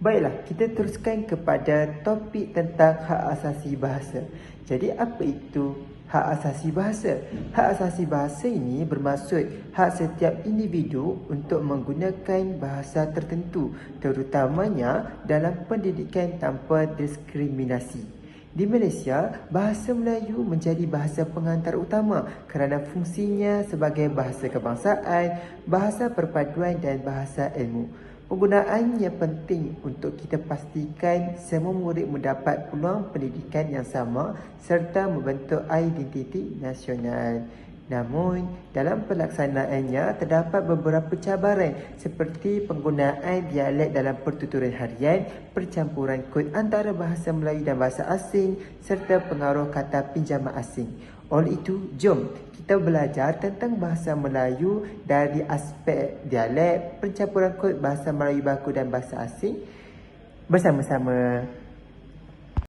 Baiklah, kita teruskan kepada topik tentang hak asasi bahasa. Jadi apa itu hak asasi bahasa? Hak asasi bahasa ini bermaksud hak setiap individu untuk menggunakan bahasa tertentu, terutamanya dalam pendidikan tanpa diskriminasi. Di Malaysia, bahasa Melayu menjadi bahasa pengantar utama kerana fungsinya sebagai bahasa kebangsaan, bahasa perpaduan dan bahasa ilmu. Penggunaannya penting untuk kita pastikan semua murid mendapat peluang pendidikan yang sama serta membentuk identiti nasional. Namun, dalam pelaksanaannya terdapat beberapa cabaran seperti penggunaan dialek dalam pertuturan harian, percampuran kod antara bahasa Melayu dan bahasa asing serta pengaruh kata pinjaman asing. Oleh itu, jom kita belajar tentang bahasa Melayu dari aspek dialek, pencampuran kod bahasa Melayu baku dan bahasa asing bersama-sama.